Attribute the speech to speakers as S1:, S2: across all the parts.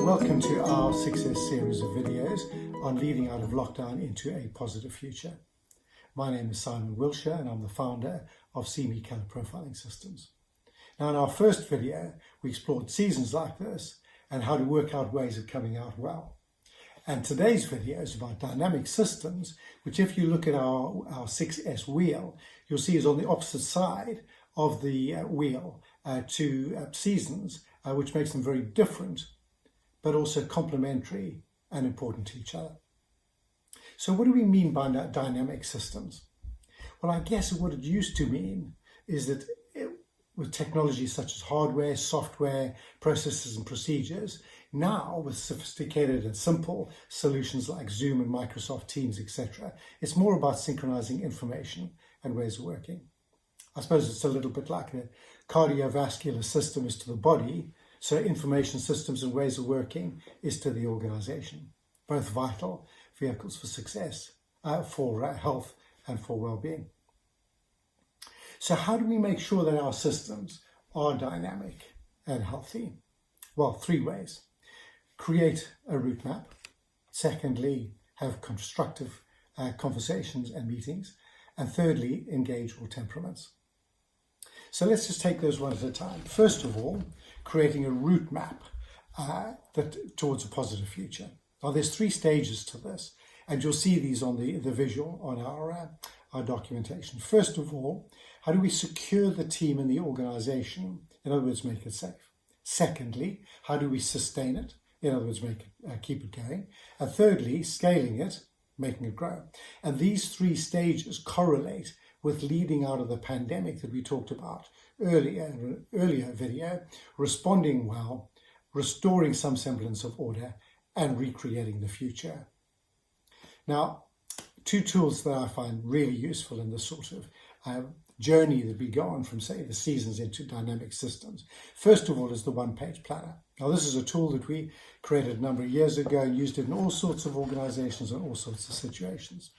S1: Welcome to our success series of videos on leading out of lockdown into a positive future. My name is Simon Wilsher and I'm the founder of CME Color Profiling Systems. Now, in our first video, we explored seasons like this and how to work out ways of coming out well. And today's video is about dynamic systems, which if you look at our 6S wheel, you'll see is on the opposite side of the wheel to seasons, which makes them very different, but also complementary and important to each other. So what do we mean by dynamic systems? Well, I guess what it used to mean is that with technologies such as hardware, software, processes and procedures, now with sophisticated and simple solutions like Zoom and Microsoft Teams, etc., it's more about synchronizing information and ways of working. I suppose it's a little bit like a cardiovascular system is to the body, so information systems and ways of working is to the organization. Both vital vehicles for success, for health and for well-being. So how do we make sure that our systems are dynamic and healthy? Well, 3 ways. Create a route map. Secondly, have constructive conversations and meetings. And thirdly, engage all temperaments. So let's just take those one at a time. First of all, creating a route map towards a positive future. Now, there's 3 stages to this, and you'll see these on the visual on our documentation. First of all, how do we secure the team and the organization? In other words, make it safe. Secondly, how do we sustain it? In other words, keep it going. And thirdly, scaling it, making it grow. And these 3 stages correlate with leading out of the pandemic that we talked about earlier in an earlier video, responding well, restoring some semblance of order, and recreating the future. Now, 2 tools that I find really useful in this sort of journey that we go on from, say, the seasons into dynamic systems. First of all is the one-page planner. Now, this is a tool that we created a number of years ago and used it in all sorts of organizations and all sorts of situations.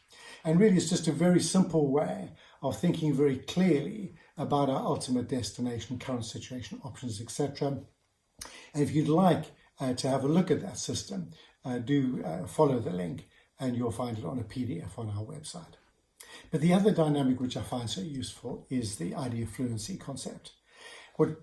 S1: And really, it's just a very simple way of thinking very clearly about our ultimate destination, current situation, options, etc. And if you'd like to have a look at that system, do follow the link and you'll find it on a PDF on our website. But the other dynamic which I find so useful is the idea fluency concept,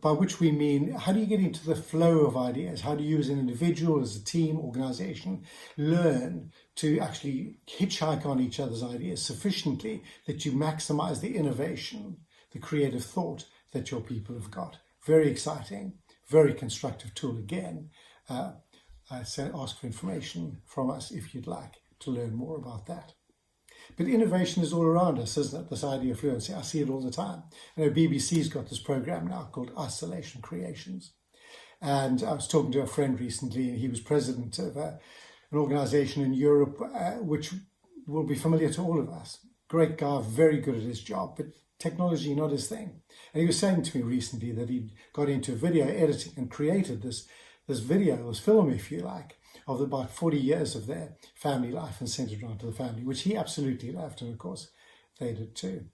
S1: by which we mean, how do you get into the flow of ideas? How do you as an individual, as a team, organization, learn to actually hitchhike on each other's ideas sufficiently that you maximize the innovation, the creative thought that your people have got? Very exciting, very constructive tool again. Ask for information from us if you'd like to learn more about that. But innovation is all around us, isn't it? This idea of fluency. I see it all the time. You know, BBC's got this program now called Isolation Creations. And I was talking to a friend recently, and he was president of an organization in Europe, which will be familiar to all of us. Great guy, very good at his job, but technology not his thing. And he was saying to me recently that he got into video editing and created this film, if you like, of about 40 years of their family life and centered around to the family, which he absolutely loved, and of course they did too.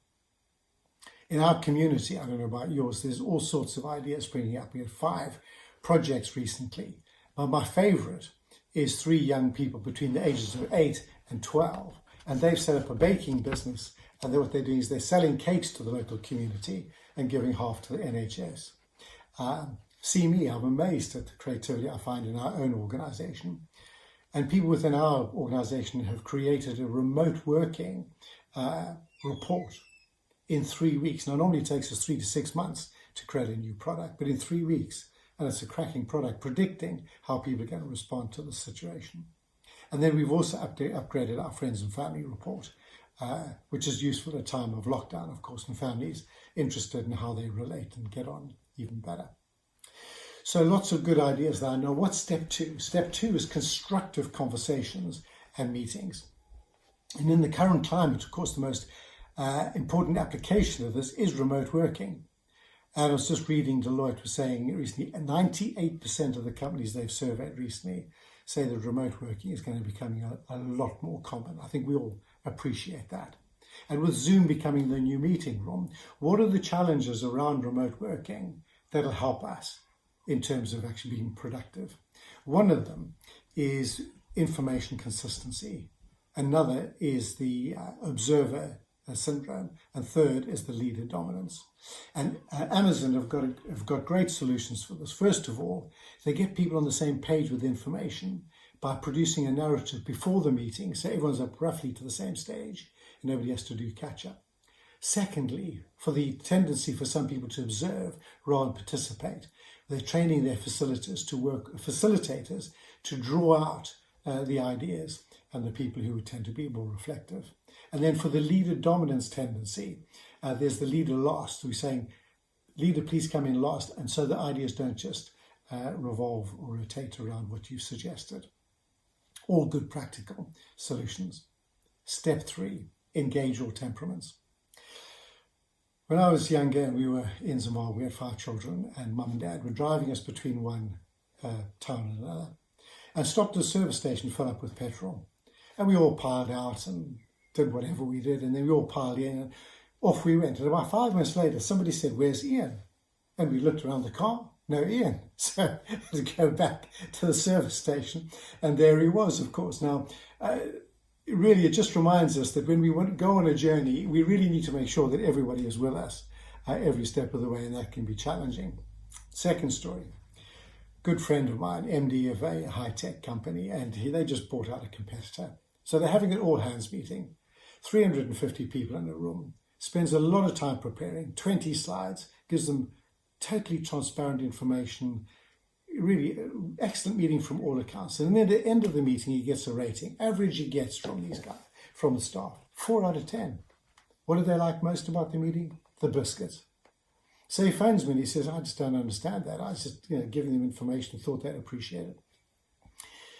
S1: In our community, I don't know about yours, there's all sorts of ideas springing up. We had 5 projects recently, but my favorite is 3 young people between the ages of 8 and 12, and they've set up a baking business, and what they're doing is they're selling cakes to the local community and giving half to the NHS. See me, I'm amazed at the creativity I find in our own organization. And people within our organization have created a remote working report in 3 weeks. Now, normally it takes us 3 to 6 months to create a new product, but in 3 weeks, and it's a cracking product predicting how people are going to respond to the situation. And then we've also upgraded our friends and family report, which is useful at a time of lockdown, of course, and families interested in how they relate and get on even better. So lots of good ideas there. Now, what's step 2? Step 2 is constructive conversations and meetings. And in the current climate, of course, the most important application of this is remote working. And I was just reading Deloitte was saying recently, 98% of the companies they've surveyed recently say that remote working is going to be becoming a lot more common. I think we all appreciate that. And with Zoom becoming the new meeting room, what are the challenges around remote working that'll help us in terms of actually being productive? One of them is information consistency. Another is the observer syndrome, and third is the leader dominance. And Amazon have got great solutions for this. First of all, they get people on the same page with information by producing a narrative before the meeting, so everyone's up roughly to the same stage and nobody has to do catch up. Secondly, for the tendency for some people to observe rather than participate, they're training their facilitators to draw out the ideas and the people who would tend to be more reflective. And then for the leader dominance tendency, there's the leader last, who's saying, leader, please come in last. And so the ideas don't just revolve or rotate around what you've suggested. All good practical solutions. Step 3, engage all temperaments. When I was younger and we were in Zimbabwe, we had 5 children, and mum and dad were driving us between one town and another, and stopped at a service station to fill up with petrol. And we all piled out and did whatever we did, and then we all piled in and off we went. And about 5 minutes later, somebody said, "Where's Ian?" And we looked around the car, no Ian. So to go back to the service station, and there he was, of course. Now, really, it just reminds us that when we want to go on a journey, we really need to make sure that everybody is with us every step of the way, and that can be challenging. Second story. Good friend of mine, MD of a high-tech company, and they just bought out a competitor. So they're having an all-hands meeting, 350 people in a room, spends a lot of time preparing, 20 slides, gives them totally transparent information, really excellent meeting from all accounts. And then at the end of the meeting, he gets a rating. Average he gets from these guys, from the staff, 4 out of 10. What did they like most about the meeting? The biscuits. So he phones me and he says, "I just don't understand that. I was just giving them information, thought they'd appreciate it."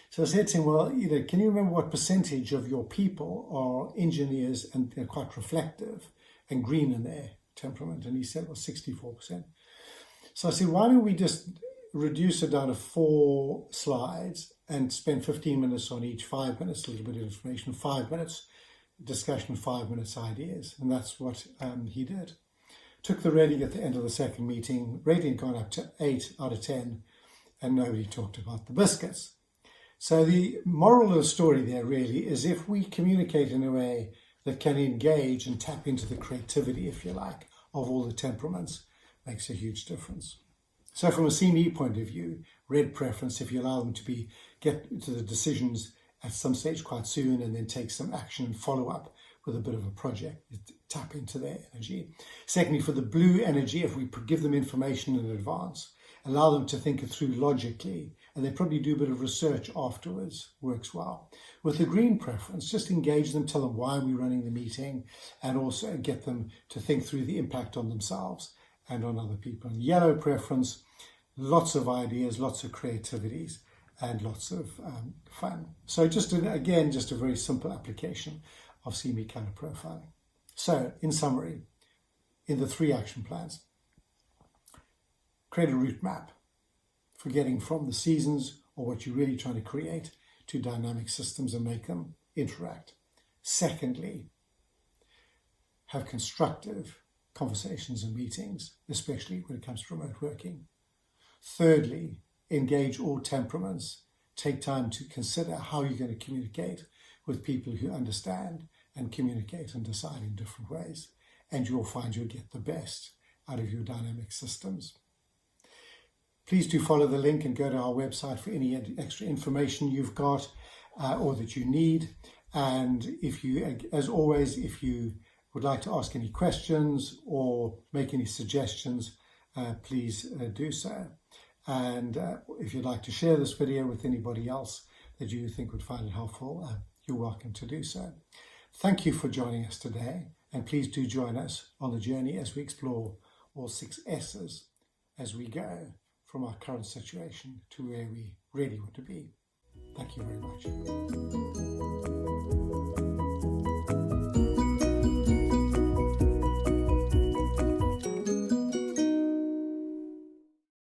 S1: So I said to him, "Well, can you remember what percentage of your people are engineers and they're quite reflective and green in their temperament?" And he said, "Well, 64%. So I said, "Why don't we just reduce it down to 4 slides and spend 15 minutes on each, 5 minutes, a little bit of information, 5 minutes discussion, 5 minutes ideas." And that's what he did. Took the rating at the end of the second meeting, rating gone up to 8 out of 10, and nobody talked about the biscuits. So the moral of the story there really is, if we communicate in a way that can engage and tap into the creativity, if you like, of all the temperaments, makes a huge difference. So from a CME point of view, red preference, if you allow them to get to the decisions at some stage quite soon and then take some action and follow up with a bit of a project, tap into their energy. Secondly, for the blue energy, if we give them information in advance, allow them to think it through logically, and then probably do a bit of research afterwards, works well. With the green preference, just engage them, tell them why we're running the meeting, and also get them to think through the impact on themselves and on other people. And yellow preference, lots of ideas, lots of creativities, and lots of fun. So just a very simple application of CME color profiling. So in summary, in the 3 action plans, create a route map for getting from the seasons or what you're really trying to create to dynamic systems and make them interact. Secondly, have constructive conversations and meetings, especially when it comes to remote working. Thirdly, engage all temperaments. Take time to consider how you're going to communicate with people who understand and communicate and decide in different ways. And you'll find you'll get the best out of your dynamic systems. Please do follow the link and go to our website for any extra information you've got or that you need. And if you, as always, if you would like to ask any questions or make any suggestions, please do so. And if you'd like to share this video with anybody else that you think would find it helpful, you're welcome to do so. Thank you for joining us today, and please do join us on the journey as we explore all 6 S's as we go from our current situation to where we really want to be. Thank you very much.